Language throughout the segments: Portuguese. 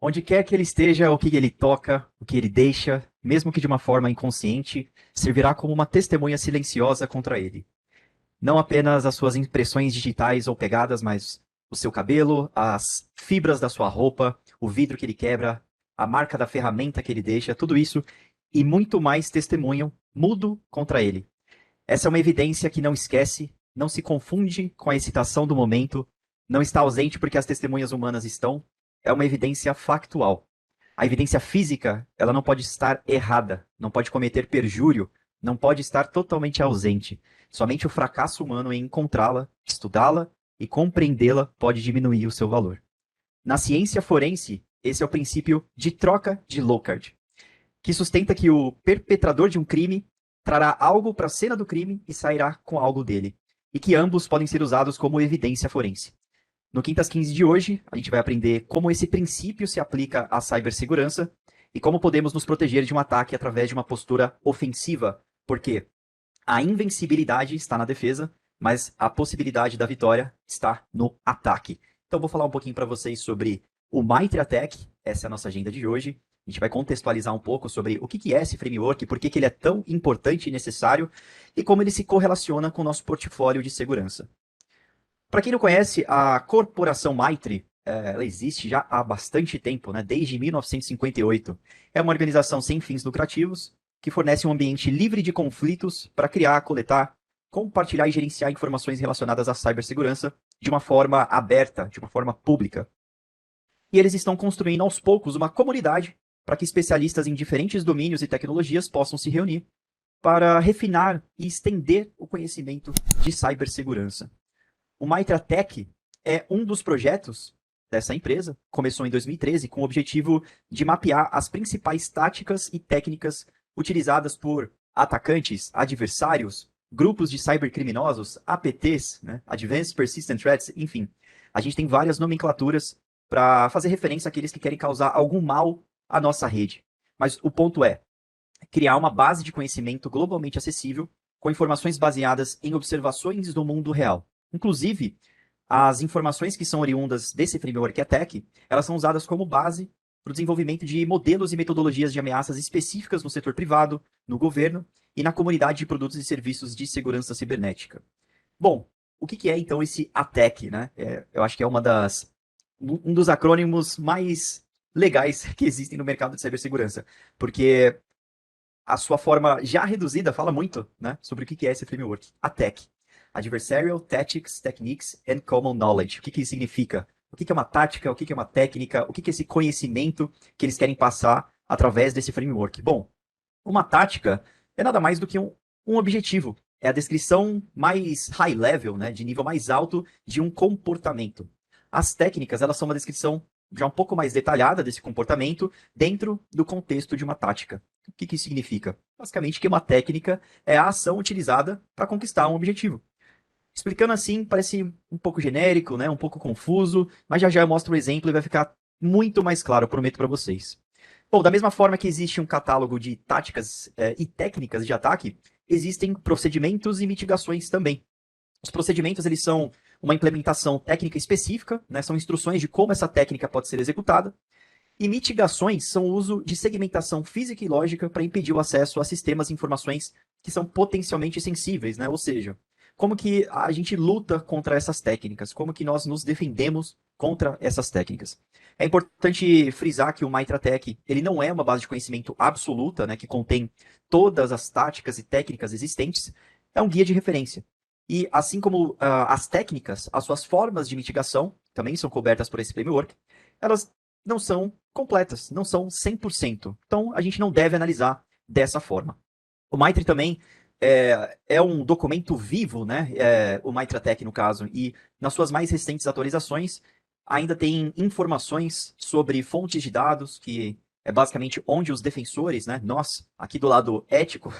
Onde quer que ele esteja, o que ele toca, o que ele deixa, mesmo que de uma forma inconsciente, servirá como uma testemunha silenciosa contra ele. Não apenas as suas impressões digitais ou pegadas, mas o seu cabelo, as fibras da sua roupa, o vidro que ele quebra, a marca da ferramenta que ele deixa, tudo isso e muito mais testemunham mudo contra ele. Essa é uma evidência que não esquece, não se confunde com a excitação do momento, não está ausente porque as testemunhas humanas estão. É uma evidência factual. A evidência física, ela não pode estar errada, não pode cometer perjúrio, não pode estar totalmente ausente. Somente o fracasso humano em encontrá-la, estudá-la e compreendê-la pode diminuir o seu valor. Na ciência forense, esse é o princípio de troca de Locard, que sustenta que o perpetrador de um crime trará algo para a cena do crime e sairá com algo dele, e que ambos podem ser usados como evidência forense. No Quintas 15 de hoje, a gente vai aprender como esse princípio se aplica à cibersegurança e como podemos nos proteger de um ataque através de uma postura ofensiva, porque a invencibilidade está na defesa, mas a possibilidade da vitória está no ataque. Então vou falar um pouquinho para vocês sobre o Mitre Attack, essa é a nossa agenda de hoje. A gente vai contextualizar um pouco sobre o que é esse framework, por que ele é tão importante e necessário e como ele se correlaciona com o nosso portfólio de segurança. Para quem não conhece, a corporação Mitre, ela existe já há bastante tempo, né? Desde 1958. É uma organização sem fins lucrativos que fornece um ambiente livre de conflitos para criar, coletar, compartilhar e gerenciar informações relacionadas à cibersegurança de uma forma aberta, de uma forma pública. E eles estão construindo aos poucos uma comunidade para que especialistas em diferentes domínios e tecnologias possam se reunir para refinar e estender o conhecimento de cibersegurança. O MitraTech é um dos projetos dessa empresa, começou em 2013 com o objetivo de mapear as principais táticas e técnicas utilizadas por atacantes, adversários, grupos de cybercriminosos, APTs, né, Advanced Persistent Threats, enfim. A gente tem várias nomenclaturas para fazer referência àqueles que querem causar algum mal à nossa rede. Mas o ponto é criar uma base de conhecimento globalmente acessível com informações baseadas em observações do mundo real. Inclusive, as informações que são oriundas desse framework Attack, elas são usadas como base para o desenvolvimento de modelos e metodologias de ameaças específicas no setor privado, no governo e na comunidade de produtos e serviços de segurança cibernética. Bom, o que é então esse Attack, né? Eu acho que é um dos acrônimos mais legais que existem no mercado de cibersegurança, porque a sua forma já reduzida fala muito, né, sobre o que é esse framework. ATT&CK. Adversarial Tactics, Techniques and Common Knowledge. O que isso significa? O que é uma tática? O que é uma técnica? O que é esse conhecimento que eles querem passar através desse framework? Bom, uma tática é nada mais do que um objetivo. É a descrição mais high level, né, de nível mais alto de um comportamento. As técnicas, elas são uma descrição já um pouco mais detalhada desse comportamento dentro do contexto de uma tática. O que isso significa? Basicamente que uma técnica é a ação utilizada para conquistar um objetivo. Explicando assim, parece um pouco genérico, né, um pouco confuso, mas já já eu mostro o exemplo e vai ficar muito mais claro, eu prometo para vocês. Bom, da mesma forma que existe um catálogo de táticas e técnicas de ataque, existem procedimentos e mitigações também. Os procedimentos, eles são uma implementação técnica específica, né, são instruções de como essa técnica pode ser executada, e mitigações são o uso de segmentação física e lógica para impedir o acesso a sistemas e informações que são potencialmente sensíveis, né? Ou seja, como que a gente luta contra essas técnicas, como que nós nos defendemos contra essas técnicas. É importante frisar que o MitraTech, ele não é uma base de conhecimento absoluta, né, que contém todas as táticas e técnicas existentes, é um guia de referência. E assim como as técnicas, as suas formas de mitigação também são cobertas por esse framework, elas não são completas, não são 100%. Então, a gente não deve analisar dessa forma. O Mitre também é um documento vivo, né? O MitraTech, no caso, e nas suas mais recentes atualizações, ainda tem informações sobre fontes de dados, que é basicamente onde os defensores, né? Nós, aqui do lado ético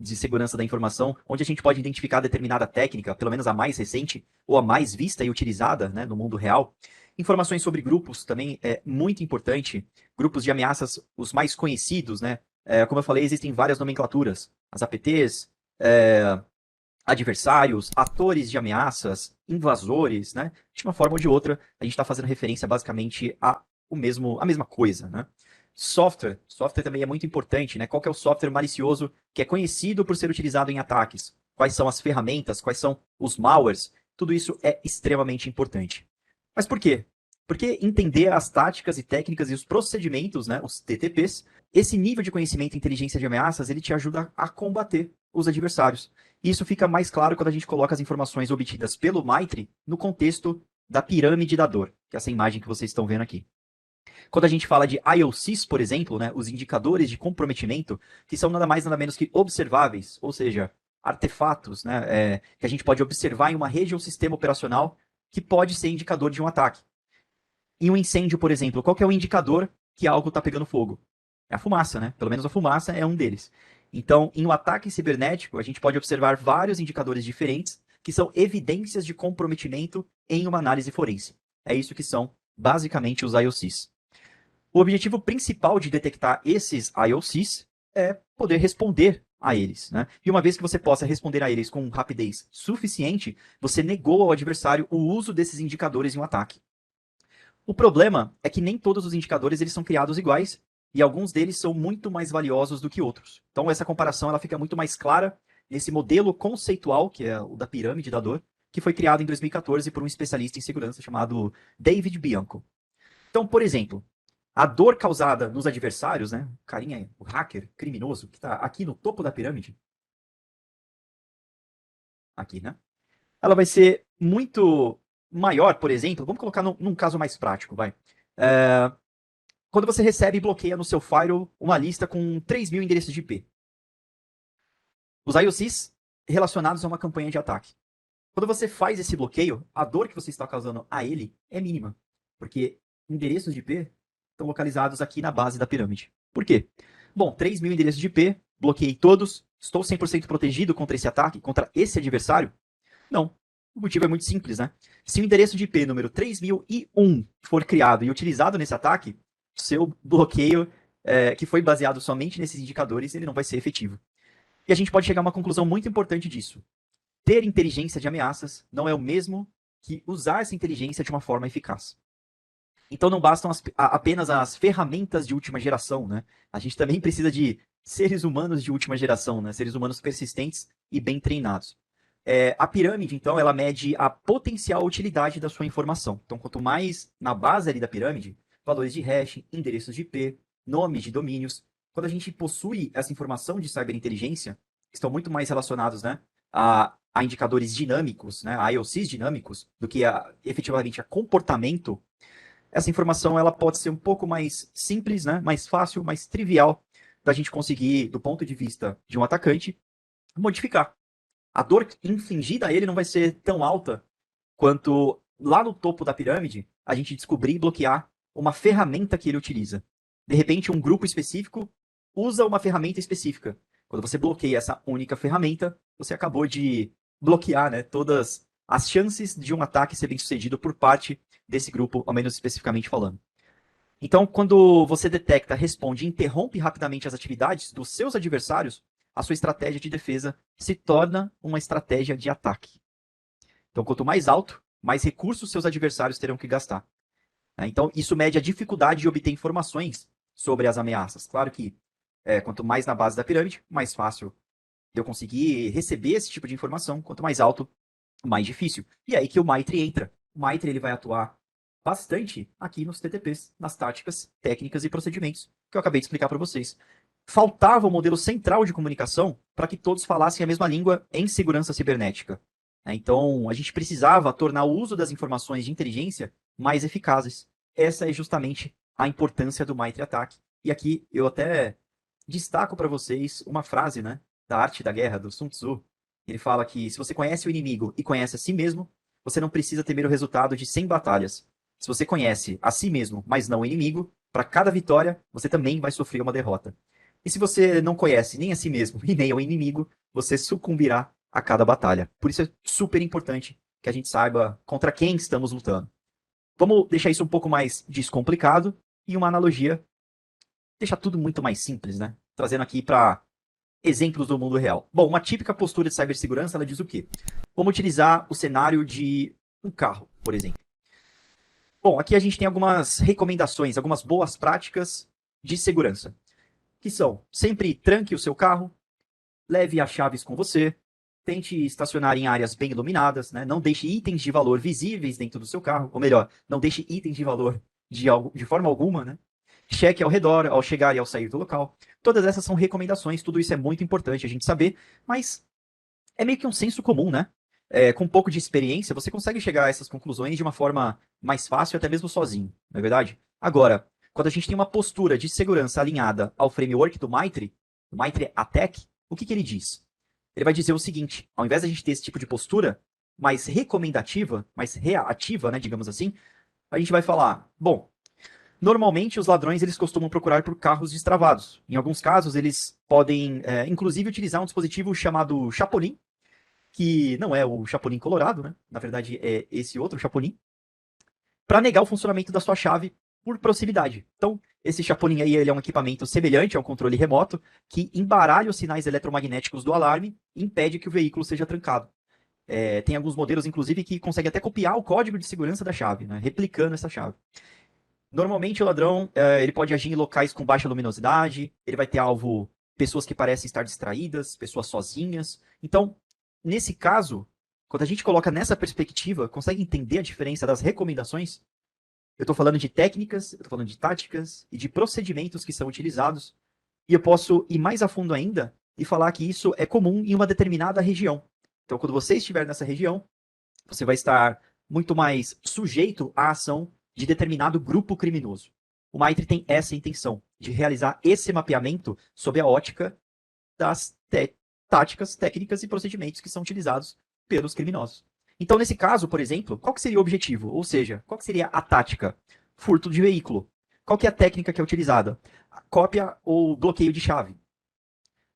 de segurança da informação, onde a gente pode identificar determinada técnica, pelo menos a mais recente, ou a mais vista e utilizada, né, no mundo real. Informações sobre grupos também é muito importante. Grupos de ameaças, os mais conhecidos, né? Como eu falei, existem várias nomenclaturas. As APTs, adversários, atores de ameaças, invasores, né? De uma forma ou de outra, a gente está fazendo referência basicamente a a mesma coisa, né? Software também é muito importante, né? Qual que é o software malicioso que é conhecido por ser utilizado em ataques? Quais são as ferramentas? Quais são os malwares? Tudo isso é extremamente importante. Mas por quê? Porque entender as táticas e técnicas e os procedimentos, né, os TTPs, esse nível de conhecimento e inteligência de ameaças, ele te ajuda a combater os adversários. E isso fica mais claro quando a gente coloca as informações obtidas pelo MITRE no contexto da pirâmide da dor, que é essa imagem que vocês estão vendo aqui. Quando a gente fala de IOCs, por exemplo, né, os indicadores de comprometimento, que são nada mais nada menos que observáveis, ou seja, artefatos, né, que a gente pode observar em uma rede ou sistema operacional que pode ser indicador de um ataque. Em um incêndio, por exemplo, qual que é o indicador que algo está pegando fogo? É a fumaça, né? Pelo menos a fumaça é um deles. Então, em um ataque cibernético, a gente pode observar vários indicadores diferentes que são evidências de comprometimento em uma análise forense. É isso que são, basicamente, os IOCs. O objetivo principal de detectar esses IOCs é poder responder a eles, né? E uma vez que você possa responder a eles com rapidez suficiente, você negou ao adversário o uso desses indicadores em um ataque. O problema é que nem todos os indicadores eles são criados iguais e alguns deles são muito mais valiosos do que outros. Então essa comparação ela fica muito mais clara nesse modelo conceitual, que é o da pirâmide da dor, que foi criado em 2014 por um especialista em segurança chamado David Bianco. Então, por exemplo, a dor causada nos adversários, né? O carinha, o hacker criminoso, que está aqui no topo da pirâmide, aqui, né? Ela vai ser muito maior, por exemplo, vamos colocar num caso mais prático, vai. É, quando você recebe e bloqueia no seu firewall uma lista com 3.000 endereços de IP. Os IOCs relacionados a uma campanha de ataque. Quando você faz esse bloqueio, a dor que você está causando a ele é mínima, porque endereços de IP estão localizados aqui na base da pirâmide. Por quê? Bom, 3.000 endereços de IP, bloqueei todos, estou 100% protegido contra esse ataque, contra esse adversário? Não. O motivo é muito simples, né? Se o endereço de IP número 3001 for criado e utilizado nesse ataque, seu bloqueio, que foi baseado somente nesses indicadores, ele não vai ser efetivo. E a gente pode chegar a uma conclusão muito importante disso. Ter inteligência de ameaças não é o mesmo que usar essa inteligência de uma forma eficaz. Então não bastam apenas as ferramentas de última geração, né? A gente também precisa de seres humanos de última geração, né? Seres humanos persistentes e bem treinados. A pirâmide, então, ela mede a potencial utilidade da sua informação. Então, quanto mais na base ali da pirâmide, valores de hash, endereços de IP, nomes de domínios, quando a gente possui essa informação de cyberinteligência, que estão muito mais relacionados, né, a indicadores dinâmicos, né, a IOCs dinâmicos, do que efetivamente a comportamento, essa informação ela pode ser um pouco mais simples, né, mais fácil, mais trivial da gente conseguir, do ponto de vista de um atacante, modificar. A dor infligida a ele não vai ser tão alta quanto lá no topo da pirâmide a gente descobrir e bloquear uma ferramenta que ele utiliza. De repente, um grupo específico usa uma ferramenta específica. Quando você bloqueia essa única ferramenta, você acabou de bloquear, né, todas as chances de um ataque ser bem sucedido por parte desse grupo, ao menos especificamente falando. Então, quando você detecta, responde e interrompe rapidamente as atividades dos seus adversários, a sua estratégia de defesa se torna uma estratégia de ataque. Então, quanto mais alto, mais recursos seus adversários terão que gastar. Então, isso mede a dificuldade de obter informações sobre as ameaças. Claro que quanto mais na base da pirâmide, mais fácil de eu conseguir receber esse tipo de informação. Quanto mais alto, mais difícil. E é aí que o MITRE entra. O MITRE ele vai atuar bastante aqui nos TTPs, nas táticas, técnicas e procedimentos que eu acabei de explicar para vocês. Faltava o modelo central de comunicação para que todos falassem a mesma língua em segurança cibernética. Então, a gente precisava tornar o uso das informações de inteligência mais eficazes. Essa é justamente a importância do MITRE ATT&CK. E aqui eu até destaco para vocês uma frase, né, da Arte da Guerra, do Sun Tzu. Ele fala que se você conhece o inimigo e conhece a si mesmo, você não precisa temer o resultado de 100 batalhas. Se você conhece a si mesmo, mas não o inimigo, para cada vitória, você também vai sofrer uma derrota. E se você não conhece nem a si mesmo e nem o inimigo, você sucumbirá a cada batalha. Por isso é super importante que a gente saiba contra quem estamos lutando. Vamos deixar isso um pouco mais descomplicado e uma analogia deixar tudo muito mais simples, né? Trazendo aqui para exemplos do mundo real. Bom, uma típica postura de cibersegurança, ela diz o quê? Vamos utilizar o cenário de um carro, por exemplo. Bom, aqui a gente tem algumas recomendações, algumas boas práticas de segurança, que são: sempre tranque o seu carro, leve as chaves com você, tente estacionar em áreas bem iluminadas, né? Não deixe itens de valor visíveis dentro do seu carro, ou melhor, não deixe itens de valor de forma alguma, né? Cheque ao redor, ao chegar e ao sair do local. Todas essas são recomendações, tudo isso é muito importante a gente saber, mas é meio que um senso comum, né? Com um pouco de experiência, você consegue chegar a essas conclusões de uma forma mais fácil, até mesmo sozinho, não é verdade? Agora, quando a gente tem uma postura de segurança alinhada ao framework do Maitre Attack, o que ele diz? Ele vai dizer o seguinte: ao invés de a gente ter esse tipo de postura mais recomendativa, mais reativa, né, digamos assim, a gente vai falar, bom, normalmente os ladrões eles costumam procurar por carros destravados. Em alguns casos, eles podem, inclusive, utilizar um dispositivo chamado Chapolin, que não é o Chapolin Colorado, né? Na verdade, é esse outro Chapolin, para negar o funcionamento da sua chave por proximidade. Então, esse Chapolin aí ele é um equipamento semelhante a um controle remoto que embaralha os sinais eletromagnéticos do alarme e impede que o veículo seja trancado. Tem alguns modelos, inclusive, que conseguem até copiar o código de segurança da chave, né? Replicando essa chave. Normalmente, o ladrão ele pode agir em locais com baixa luminosidade, ele vai ter alvo pessoas que parecem estar distraídas, pessoas sozinhas. Então, nesse caso, quando a gente coloca nessa perspectiva, consegue entender a diferença das recomendações? Eu estou falando de técnicas, eu estou falando de táticas e de procedimentos que são utilizados. E eu posso ir mais a fundo ainda e falar que isso é comum em uma determinada região. Então, quando você estiver nessa região, você vai estar muito mais sujeito à ação de determinado grupo criminoso. O Maitre tem essa intenção de realizar esse mapeamento sob a ótica das táticas, técnicas e procedimentos que são utilizados pelos criminosos. Então, nesse caso, por exemplo, qual que seria o objetivo? Ou seja, qual que seria a tática? Furto de veículo. Qual que é a técnica que é utilizada? A cópia ou bloqueio de chave.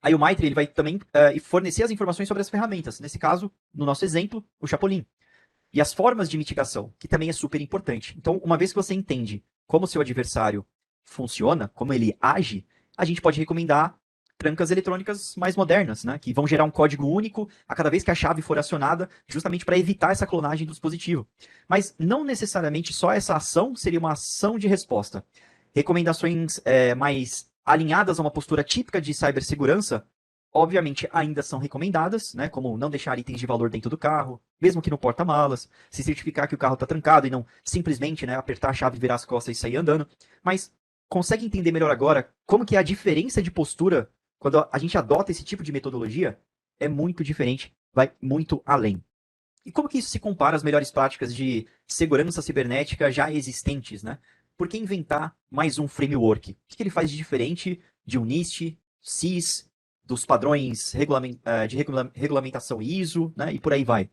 Aí o Maitre ele vai também fornecer as informações sobre as ferramentas. Nesse caso, no nosso exemplo, o Chapolin. E as formas de mitigação, que também é super importante. Então, uma vez que você entende como o seu adversário funciona, como ele age, a gente pode recomendar trancas eletrônicas mais modernas, né, que vão gerar um código único a cada vez que a chave for acionada, justamente para evitar essa clonagem do dispositivo. Mas não necessariamente só essa ação seria uma ação de resposta. Recomendações mais alinhadas a uma postura típica de cibersegurança obviamente ainda são recomendadas, né, como não deixar itens de valor dentro do carro, mesmo que no porta-malas, se certificar que o carro está trancado e não simplesmente, né, apertar a chave, virar as costas e sair andando. Mas consegue entender melhor agora como que é a diferença de postura quando a gente adota esse tipo de metodologia? É muito diferente, vai muito além. E como que isso se compara às melhores práticas de segurança cibernética já existentes, né? Por que inventar mais um framework? O que ele faz de diferente de um NIST, CIS, dos padrões de regulamentação ISO, né? E por aí vai.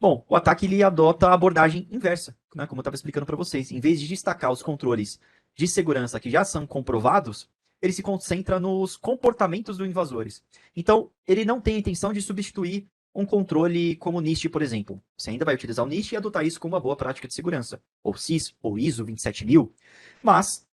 Bom, o ataque ele adota a abordagem inversa, né? Como eu estava explicando para vocês. Em vez de destacar os controles de segurança que já são comprovados, ele se concentra nos comportamentos dos invasores. Então, ele não tem a intenção de substituir um controle como o NIST, por exemplo. Você ainda vai utilizar o NIST e adotar isso como uma boa prática de segurança, ou CIS, ou ISO 27000, mas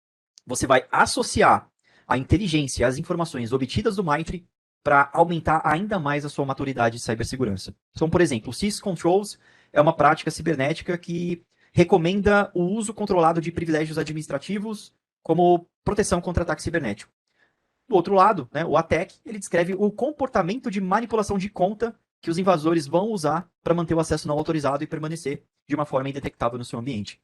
você vai associar a inteligência e as informações obtidas do Maitre para aumentar ainda mais a sua maturidade de cibersegurança. Então, por exemplo, o Syscontrols é uma prática cibernética que recomenda o uso controlado de privilégios administrativos como proteção contra ataque cibernético. Do outro lado, né, o ATAC, ele descreve o comportamento de manipulação de conta que os invasores vão usar para manter o acesso não autorizado e permanecer de uma forma indetectável no seu ambiente.